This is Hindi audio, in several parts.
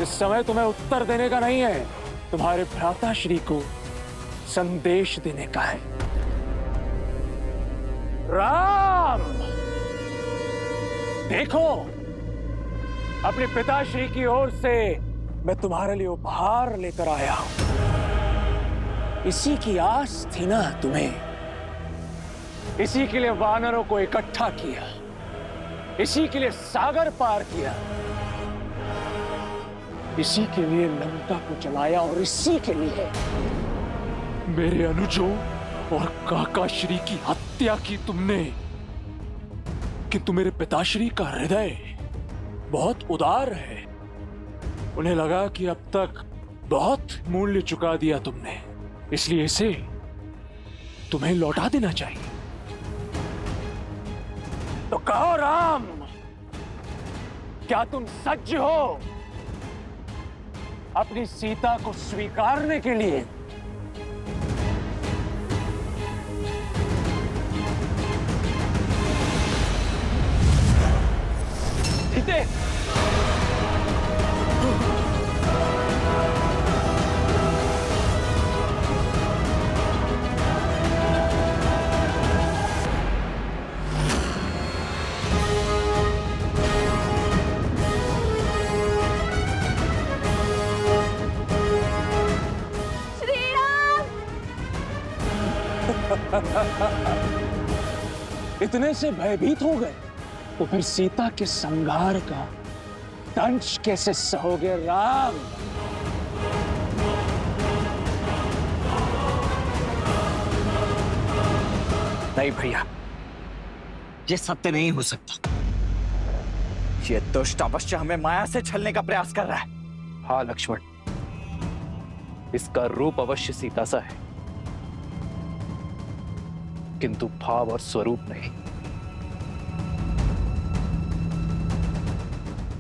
इस समय तुम्हें उत्तर देने का नहीं है, तुम्हारे भ्राताश्री को संदेश देने का है। राम, देखो, अपने पिताश्री की ओर से मैं तुम्हारे लिए उपहार लेकर आया हूं। इसी की आस थी ना तुम्हें, इसी के लिए वानरों को इकट्ठा किया, इसी के लिए सागर पार किया, इसी के लिए लंका को जलाया, और इसी के लिए मेरे अनुजों और काकाश्री की हत्या की तुमने। किंतु मेरे पिताश्री का हृदय बहुत उदार है। उन्हें लगा कि अब तक बहुत मूल्य चुका दिया तुमने, इसलिए इसे तुम्हें लौटा देना चाहिए। तो कहो राम, क्या तुम सज्ज हो अपनी सीता को स्वीकारने के लिए? सीते, इतने से भयभीत हो गए तो फिर सीता के संहार का दंश कैसे सहोगे राम? नहीं भैया, ये सत्य नहीं हो सकता। ये दुष्ट अवश्य हमें माया से छलने का प्रयास कर रहा है। हाँ लक्ष्मण, इसका रूप अवश्य सीता सा है, किंतु भाव और स्वरूप नहीं।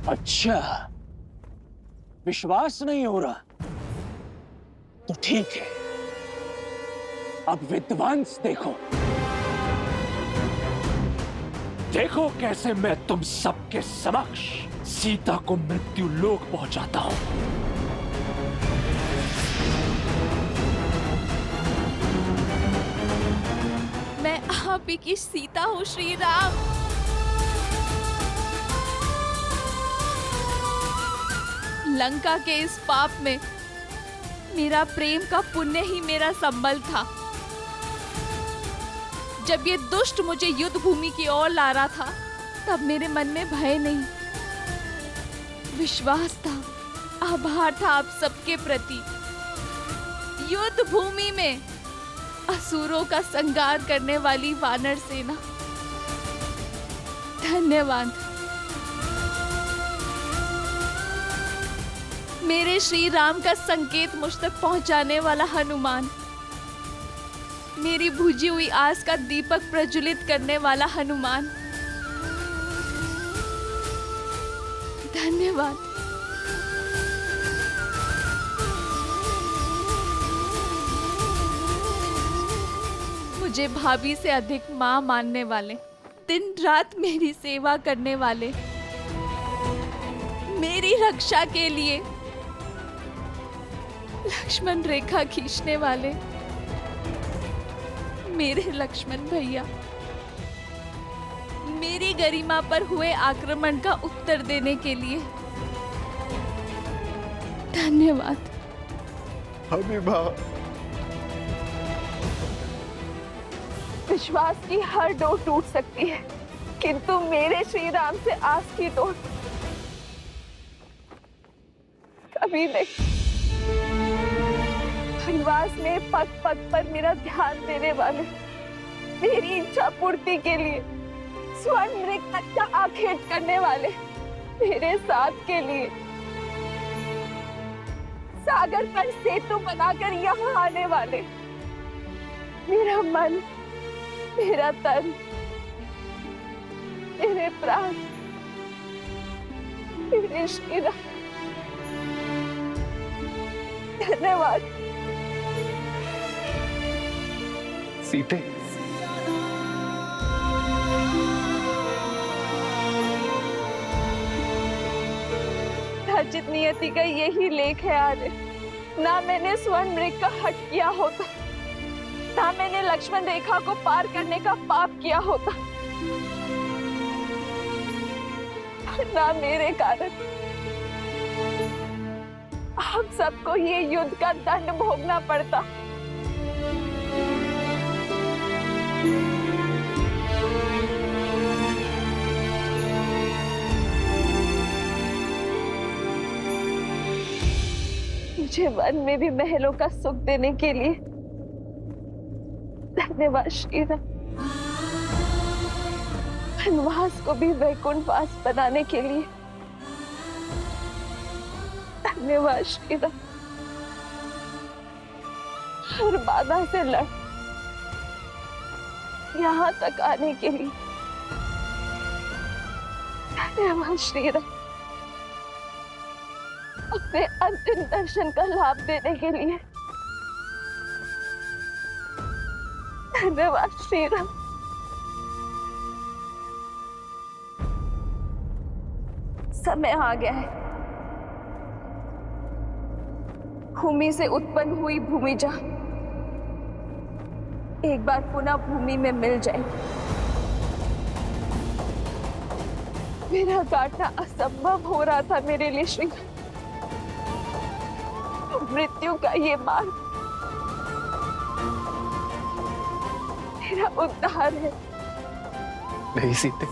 अच्छा, विश्वास नहीं हो रहा तो ठीक है, अब विध्वंस देखो। देखो कैसे मैं तुम सबके समक्ष सीता को मृत्यु लोक पहुंचाता हूं। मैं आप ही की सीता हूँ श्री राम। लंका के इस पाप में मेरा प्रेम का पुण्य ही मेरा संबल था। जब ये दुष्ट मुझे युद्ध भूमि की ओर ला रहा था, तब मेरे मन में भय नहीं, विश्वास था, आभार था आप सबके प्रति। युद्ध भूमि में असुरों का संहार करने वाली वानर सेना, धन्यवाद। मेरे श्री राम का संकेत मुझ तक पहुंचाने वाला हनुमान, मेरी बुझी हुई आस का दीपक प्रज्वलित करने वाला हनुमान, धन्यवाद। मुझे भाभी से अधिक मां मानने वाले, दिन रात मेरी सेवा करने वाले, मेरी रक्षा के लिए लक्ष्मण रेखा खींचने वाले मेरे लक्ष्मण भैया, मेरी गरिमा पर हुए आक्रमण का उत्तर देने के लिए धन्यवाद। हमें मां, विश्वास की हर डोर टूट सकती है, किंतु मेरे श्री राम से आस की डोर कभी नहीं। वनवास में पग पग पर मेरा ध्यान देने वाले, मेरी इच्छा पूर्ति के लिए स्वर्ण मृग तक का आखेट करने वाले, मेरे साथ के लिए सागर पर सेतु बनाकर यहाँ आने वाले, मेरा मन, मेरा तन, मेरे प्राण, मेरे श्री राम, धन्यवाद। सीते, पराजित नियति का यही लेख है आर्य। ना मैंने स्वर्ण मृग का हट किया होता, ना मैंने लक्ष्मण रेखा को पार करने का पाप किया होता, ना मेरे कारण हम सबको ये युद्ध का दंड भोगना पड़ता। मुझे वन में भी महलों का सुख देने के लिए धन्यवाद श्रीराम। वनवास को भी वैकुंठवास बनाने के लिए धन्यवाद श्रीराम। हर बाधा से लड़ यहाँ तक आने के लिए धन्यवाद श्रीराम। अपने अंतिम दर्शन का लाभ देने के लिए धन्यवाद श्रीराम। समय आ गया है। भूमि से उत्पन्न हुई भूमिजा एक बार पुनः भूमि में मिल जाएगी। मेरा काटना असंभव हो रहा था मेरे लिए श्री। मृत्यु का ये मार्ग मेरा उद्धार है। नहीं सीते,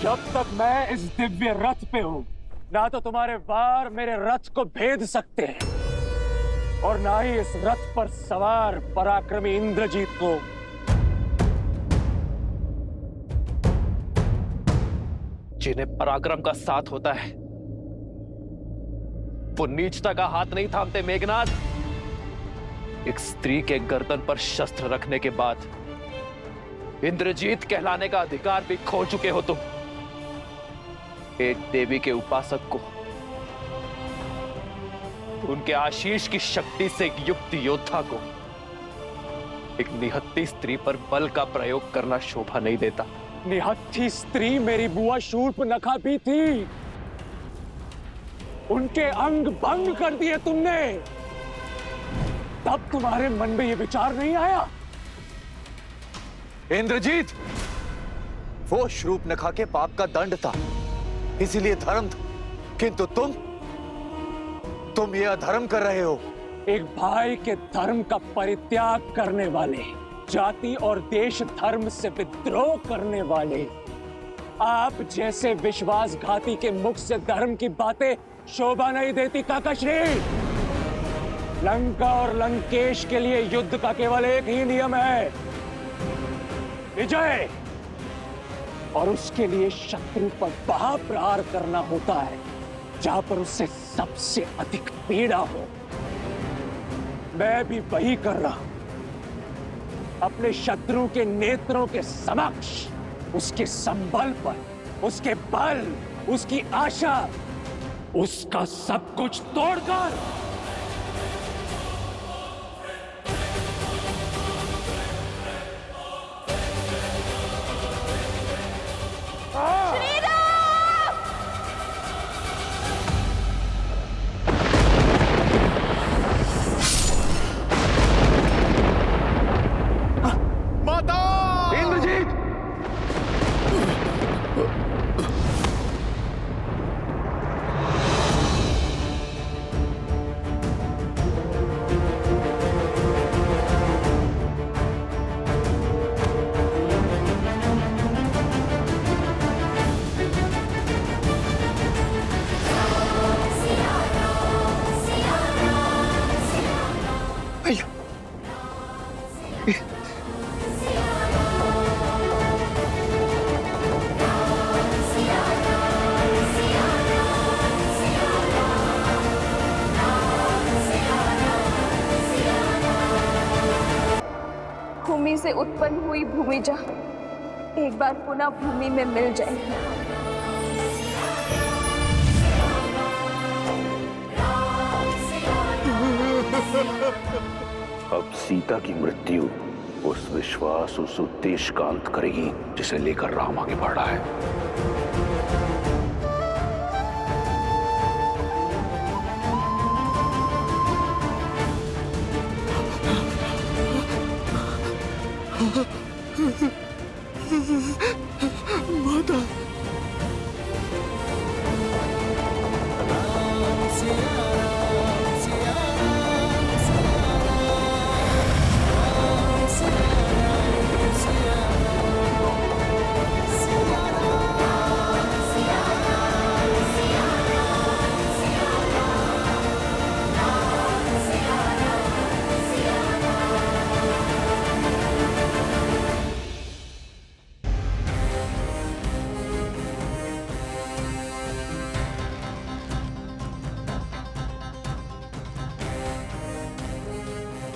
जब तक मैं इस दिव्य रथ पे हूं, ना तो तुम्हारे वार मेरे रथ को भेद सकते हैं और ना ही इस रथ पर सवार पराक्रमी इंद्रजीत को। जिन्हें पराक्रम का साथ होता है वो नीचता का हाथ नहीं थामते मेघनाथ। एक स्त्री के गर्दन पर शस्त्र रखने के बाद इंद्रजीत कहलाने का अधिकार भी खो चुके हो तुम। एक देवी के उपासक को उनके आशीष की शक्ति से एक युक्त योद्धा को एक निहत्थी स्त्री पर बल का प्रयोग करना शोभा नहीं देता। निहत्थी स्त्री मेरी बुआ शूर्पनखा भी थी। उनके अंग भंग कर दिए तुमने, तब तुम्हारे मन में यह विचार नहीं आया? इंद्रजीत, वो शूर्पनखा के पाप का दंड था, इसीलिए धर्म था। किंतु तुम ये अधर्म कर रहे हो। एक भाई के धर्म का परित्याग करने वाले, जाति और देश धर्म से विद्रोह करने वाले, आप जैसे विश्वासघाती के मुख से धर्म की बातें शोभा नहीं देती काकाश्री। लंका और लंकेश के लिए युद्ध का केवल एक ही नियम है, विजय। और उसके लिए शत्रु पर वहां प्रहार करना होता है जहां पर उससे सबसे अधिक पीड़ा हो। मैं भी वही कर रहा हूं। अपने शत्रु के नेत्रों के समक्ष उसके संबल पर, उसके बल, उसकी आशा, उसका सब कुछ तोड़कर भूमि जा एक बार पुनः भूमि में मिल जाएंगे। अब सीता की मृत्यु उस विश्वास, उस उद्देश्य का अंत करेगी जिसे लेकर राम आगे बढ़ रहा है।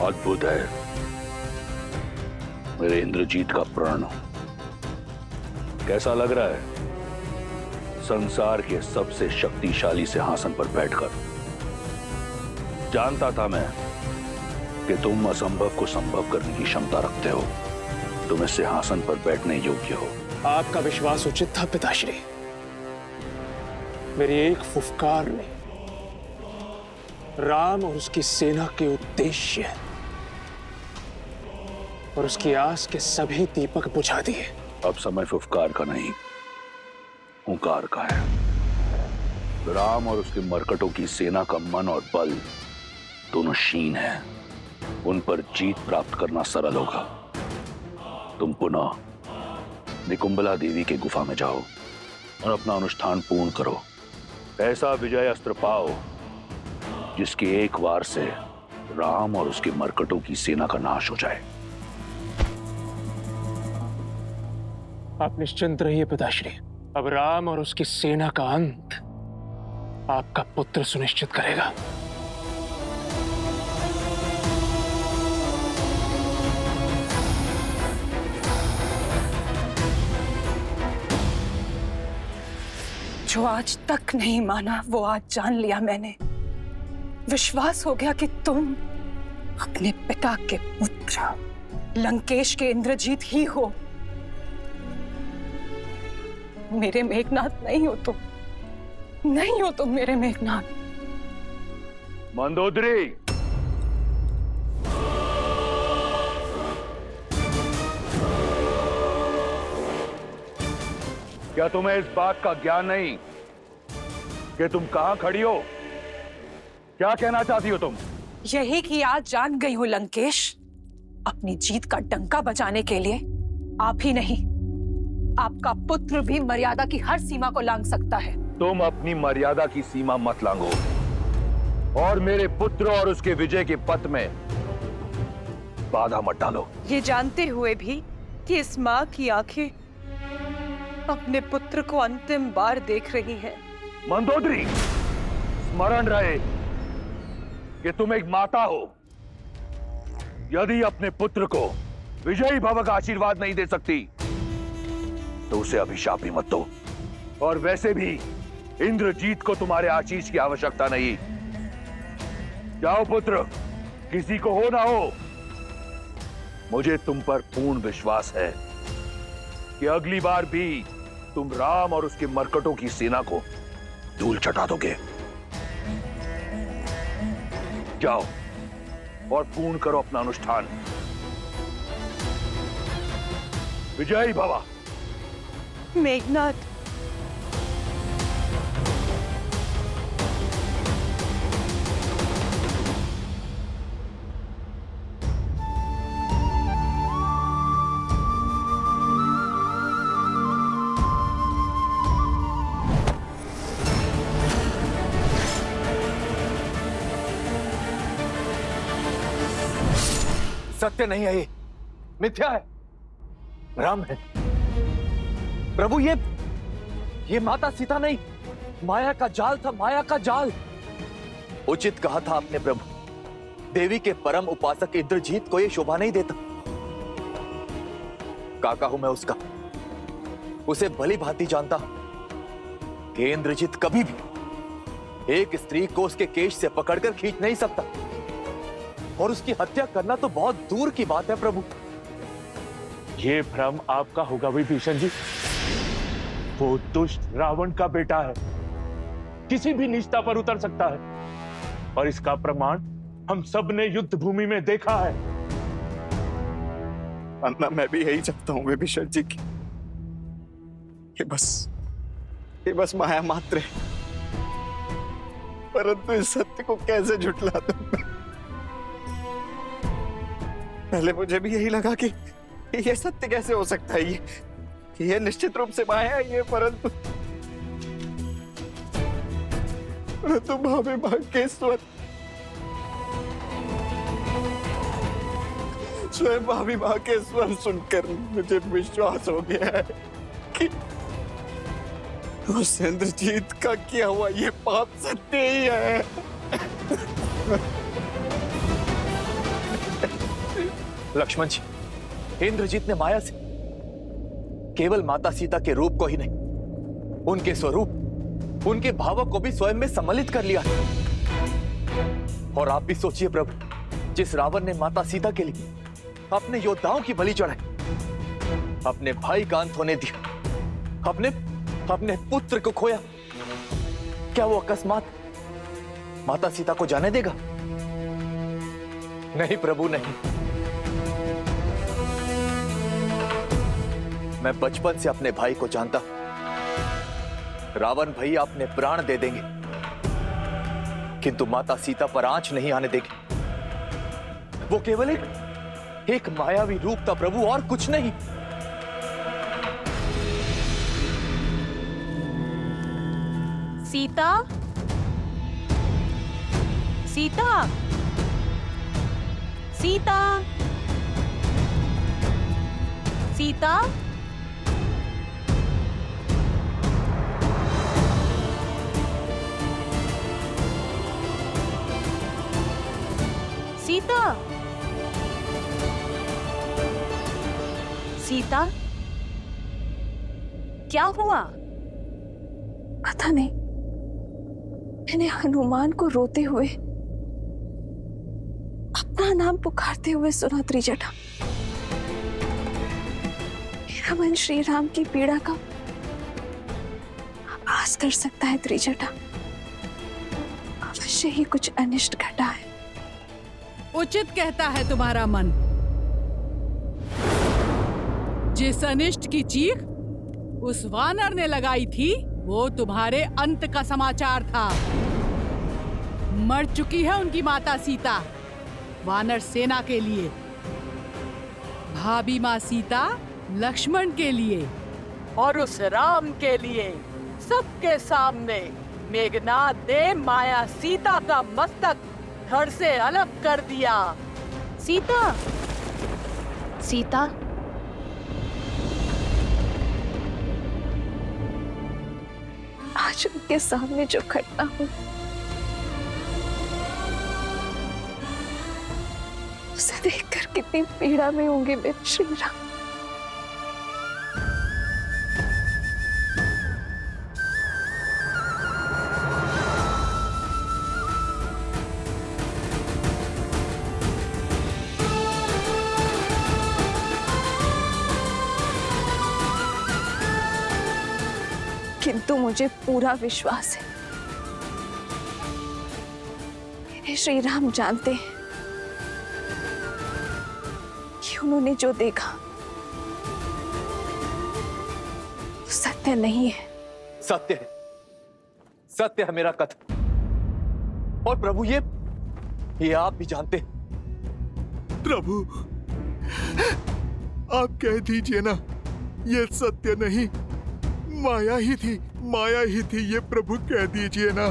अद्भुत है मेरे इंद्रजीत का प्रण। कैसा लग रहा है संसार के सबसे शक्तिशाली सिंहासन पर बैठकर? जानता था मैं कि तुम असंभव को संभव करने की क्षमता रखते हो। तुम इस सिंहासन पर बैठने योग्य हो। आपका विश्वास उचित था पिताश्री। मेरी एक फुफकार ने राम और उसकी सेना के उद्देश्य और उसकी आस के सभी दीपक बुझा दिए। अब समय फुफकार का नहीं, हुंकार का है। राम और उसके मरकटों की सेना का मन और बल दोनों क्षीण है। उन पर जीत प्राप्त करना सरल होगा। तुम पुनः निकुंबला देवी के गुफा में जाओ और अपना अनुष्ठान पूर्ण करो। ऐसा विजय अस्त्र पाओ जिसके एक वार से राम और उसके मरकटों की सेना का नाश हो जाए। आप निश्चिंत रहिए पिताश्री। अब राम और उसकी सेना का अंत आपका पुत्र सुनिश्चित करेगा। जो आज तक नहीं माना वो आज जान लिया मैंने। विश्वास हो गया कि तुम अपने पिता के पुत्र लंकेश के इंद्रजीत ही हो। मेरे मेघनाथ नहीं हो तुम, नहीं हो तुम मेरे मेघनाथ। मंदोदरी, क्या तुम्हें इस बात का ज्ञान नहीं कि तुम कहां खड़ी हो? क्या कहना चाहती हो तुम? यही कि आज जान गई हूं लंकेश, अपनी जीत का डंका बजाने के लिए आप ही नहीं, आपका पुत्र भी मर्यादा की हर सीमा को लांघ सकता है। तुम अपनी मर्यादा की सीमा मत लांघो और मेरे पुत्र और उसके विजय के पथ में बाधा मत डालो। ये जानते हुए भी कि इस माँ की आंखें अपने पुत्र को अंतिम बार देख रही हैं। मंदोदरी, स्मरण रहे कि तुम एक माता हो। यदि अपने पुत्र को विजयी भव का आशीर्वाद नहीं दे सकती तो उसे अभिशाप भी मत दो। और वैसे भी इंद्रजीत को तुम्हारे आशीष की आवश्यकता नहीं। जाओ पुत्र, किसी को हो ना हो, मुझे तुम पर पूर्ण विश्वास है कि अगली बार भी तुम राम और उसके मरकटों की सेना को धूल चटा दोगे। जाओ और पूर्ण करो अपना अनुष्ठान। विजयी भवा। मेघनाथ, सत्य नहीं है, ये मिथ्या है। राम है प्रभु, ये माता सीता नहीं, माया का जाल था, माया का जाल। उचित कहा था आपने प्रभु, देवी के परम उपासक इंद्रजीत को यह शोभा नहीं देता। काका हूं मैं उसका, उसे भली भांति जानता हूं कि इंद्रजीत कभी भी एक स्त्री को उसके केश से पकड़कर खींच नहीं सकता, और उसकी हत्या करना तो बहुत दूर की बात है प्रभु। ये भ्रम आपका होगा विभीषण जी। वो दुष्ट रावण का बेटा है, किसी भी निष्ठा पर उतर सकता है, और इसका प्रमाण हम सब ने युद्ध भूमि में देखा है। अन्ना, मैं भी यही चाहता हूँ विभीषण जी की ये बस माया मात्र है, परंतु इस सत्य को कैसे झुठला दूं मैं? पहले मुझे भी यही लगा कि ये सत्य कैसे हो सकता है, ये निश्चित रूप से माया है ये, परंतु भाभी मां के स्वयं भाभी मां के स्वर सुनकर मुझे विश्वास हो गया है कि उस इंद्रजीत का किया हुआ ये पाप सत्य ही है। लक्ष्मण जी, इंद्रजीत ने माया से केवल माता सीता के रूप को ही नहीं, उनके स्वरूप, उनके भावों को भी स्वयं में सम्मिलित कर लिया है। और आप भी सोचिए प्रभु, जिस रावण ने माता सीता के लिए अपने योद्धाओं की बलि चढ़ाई, अपने भाई का अंत होने दिया, अपने पुत्र को खोया, क्या वो अकस्मात माता सीता को जाने देगा? नहीं प्रभु, नहीं। मैं बचपन से अपने भाई को जानता हूं। रावण भैया अपने प्राण दे देंगे, किंतु माता सीता पर आंच नहीं आने देंगे। वो केवल एक मायावी रूप था प्रभु, और कुछ नहीं। सीता, सीता, सीता, सीता, सीता, सीता, क्या हुआ? पता नहीं, मैंने हनुमान को रोते हुए, अपना नाम पुकारते हुए सुना त्रिजटा। मेरा मन श्री राम की पीड़ा का आभास कर सकता है त्रिजटा। अवश्य ही कुछ अनिष्ट घटा है। उचित कहता है तुम्हारा मन। जिस अनिष्ट की चीख उस वानर ने लगाई थी, वो तुम्हारे अंत का समाचार था। मर चुकी है उनकी माता सीता वानर सेना के लिए, भाभी माँ सीता लक्ष्मण के लिए, और उस राम के लिए सबके सामने मेघनाद ने माया सीता का मस्तक धड़ से अलग कर दिया। सीता, सीता, आज उनके सामने जो घटना हुई, उसे देखकर कितनी पीड़ा में होंगे मेरे श्री राम। किंतु मुझे पूरा विश्वास है, मेरे श्री राम जानते हैं कि उन्होंने जो देखा वो सत्य नहीं है। सत्य है, सत्य है मेरा कथन। और प्रभु ये आप भी जानते हैं। प्रभु, आप कह दीजिए ना, ये सत्य नहीं, माया ही थी, ये प्रभु कह दीजिए ना।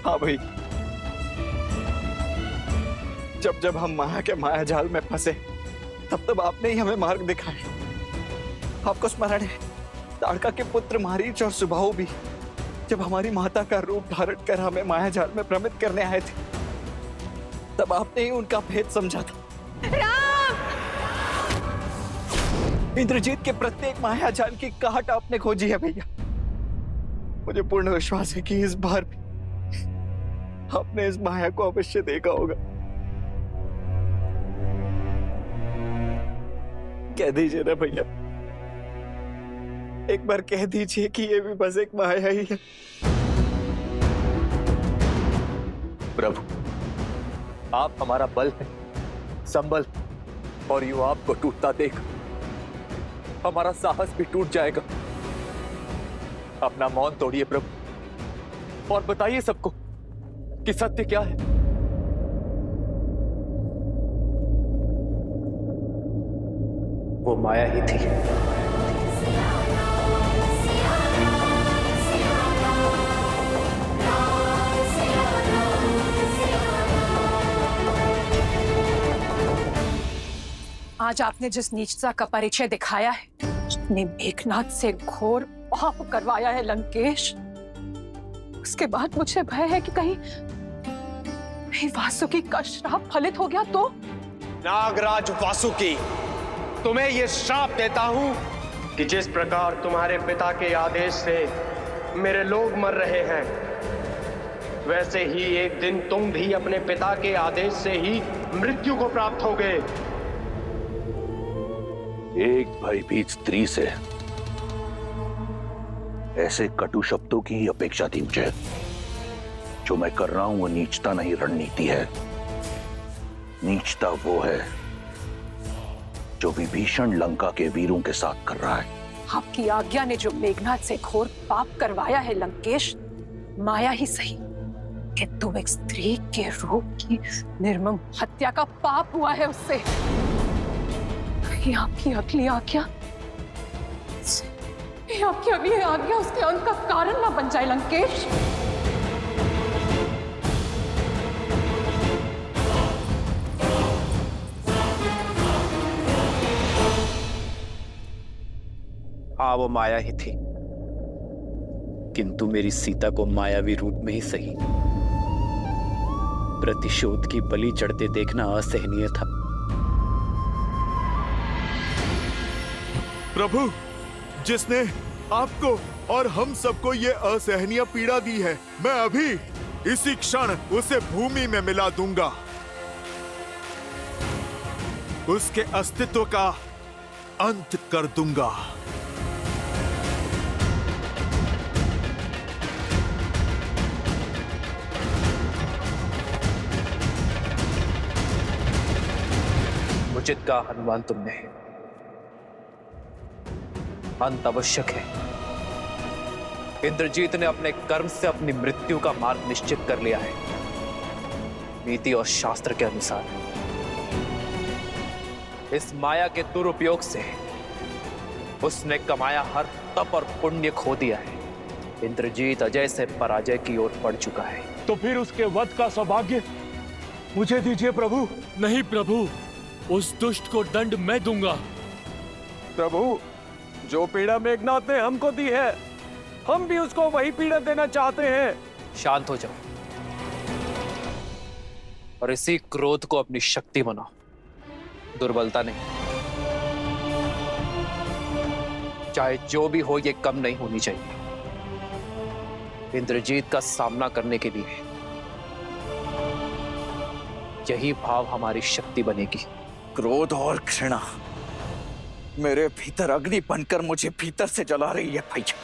हाँ भाई, जब हम माया के माया जाल में फंसे, तब आपने ही हमें मार्ग दिखाया। आपको स्मरण है, ताड़का के पुत्र मारीच और सुबाहु भी जब हमारी माता का रूप धारण कर हमें माया जाल में भ्रमित करने आए थे, तब आपने ही उनका भेद समझा था। इंद्रजीत के प्रत्येक माया जाल की काट आपने खोजी है भैया। मुझे पूर्ण विश्वास है कि इस बार भी आपने इस माया को अवश्य देखा होगा। कह दीजिए ना भैया, एक बार कह दीजिए कि ये भी बस एक माया ही है। प्रभु, आप हमारा बल है, संबल, और यूं आपको टूटता देख हमारा साहस भी टूट जाएगा। अपना मौन तोड़िए प्रभु और बताइए सबको कि सत्य क्या है। वो माया ही थी। आज आपने जिस नीचता का परिचय दिखाया है, जितने मेघनाथ से घोर पाप करवाया है लंकेश, उसके बाद मुझे भय है कि कहीं वासुकी का श्राप फलित हो गया तो। नागराज वासुकी, तुम्हें यह श्राप देता हूं कि जिस प्रकार तुम्हारे पिता के आदेश से मेरे लोग मर रहे हैं, वैसे ही एक दिन तुम भी अपने पिता के आदेश से ही मृत्यु को प्राप्त होगे। एक भयभीत स्त्री से ऐसे कटु शब्दों की ही अपेक्षा थी मुझे। जो मैं कर रहा हूं वो नीचता नहीं, रणनीति है। नीचता वो है जो विभीषण लंका के वीरों के साथ कर रहा है। आपकी आज्ञा ने जो मेघनाथ से घोर पाप करवाया है लंकेश, माया ही सही, किंतु एक स्त्री के रूप की निर्मम हत्या का पाप हुआ है उससे। ये आपकी अगली आज्ञा, ये आपकी अगली आज्ञा उसके अंत का कारण ना बन जाए लंकेश। हाँ, वो माया ही थी, किंतु मेरी सीता को मायावी रूप में ही सही प्रतिशोध की बलि चढ़ते देखना असहनीय था। प्रभु, जिसने आपको और हम सबको ये असहनीय पीड़ा दी है, मैं अभी इसी क्षण उसे भूमि में मिला दूंगा। उसके अस्तित्व का अंत कर दूंगा। उचित कहा हनुमान तुमने। अंत आवश्यक है। इंद्रजीत ने अपने कर्म से अपनी मृत्यु का मार्ग निश्चित कर लिया है। नीति और शास्त्र के अनुसार इस माया के दुरुपयोग से उसने कमाया हर तप और पुण्य खो दिया है। इंद्रजीत अजय से पराजय की ओर बढ़ चुका है। तो फिर उसके वध का सौभाग्य मुझे दीजिए प्रभु। नहीं प्रभु, उस दुष्ट को दंड मैं दूंगा। प्रभु, जो पीड़ा मेघनाथ ने हमको दी है, हम भी उसको वही पीड़ा देना चाहते हैं। शांत हो जाओ और इसी क्रोध को अपनी शक्ति बनाओ, दुर्बलता नहीं। चाहे जो भी हो, ये कम नहीं होनी चाहिए। इंद्रजीत का सामना करने के लिए यही भाव हमारी शक्ति बनेगी। क्रोध और घृणा मेरे भीतर अग्नि बनकर मुझे भीतर से जला रही है भैया।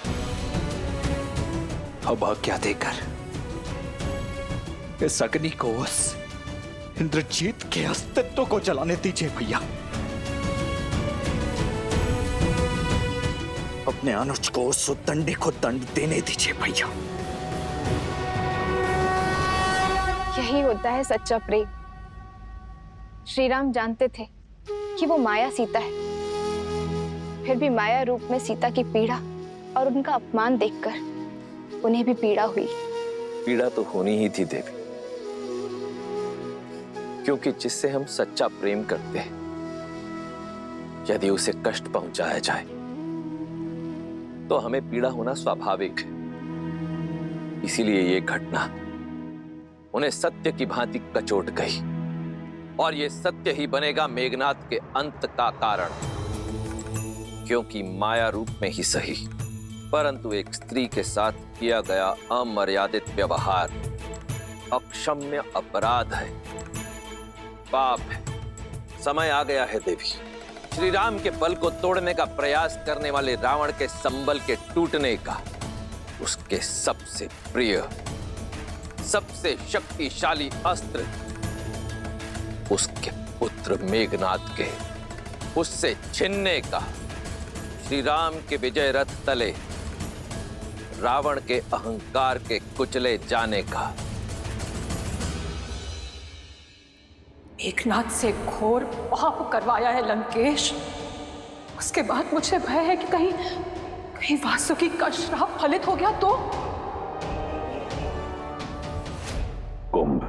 अब आज्ञा देकर इस अग्नि को उस इंद्रजीत के अस्तित्व को जलाने दीजिए भैया। अपने अनुज को उस उद्दंडी को दंड देने दीजिए भैया। यही होता है सच्चा प्रेम। श्री राम जानते थे कि वो माया सीता है, फिर भी माया रूप में सीता की पीड़ा और उनका अपमान देखकर उन्हें भी पीड़ा हुई। पीड़ा तो होनी ही थी देवी, क्योंकि जिससे हम सच्चा प्रेम करते हैं, यदि उसे कष्ट पहुंचाया जाए तो हमें पीड़ा होना स्वाभाविक है। इसीलिए ये घटना उन्हें सत्य की भांति कचोट गई। और ये सत्य ही बनेगा मेघनाद के अंत का कारण, क्योंकि माया रूप में ही सही, परंतु एक स्त्री के साथ किया गया अमर्यादित व्यवहार अक्षम्य अपराध है, पाप है। समय आ गया है देवी, श्री राम के बल को तोड़ने का प्रयास करने वाले रावण के संबल के टूटने का, उसके सबसे प्रिय, सबसे शक्तिशाली अस्त्र उसके पुत्र मेघनाद के, उससे छीनने का, श्री राम के विजय रथ तले रावण के अहंकार के कुचले जाने का। मेघनाद से घोर पाप करवाया है लंकेश। उसके बाद मुझे भय है कि कहीं वासुकी का श्राप फलित हो गया तो। कुंभ,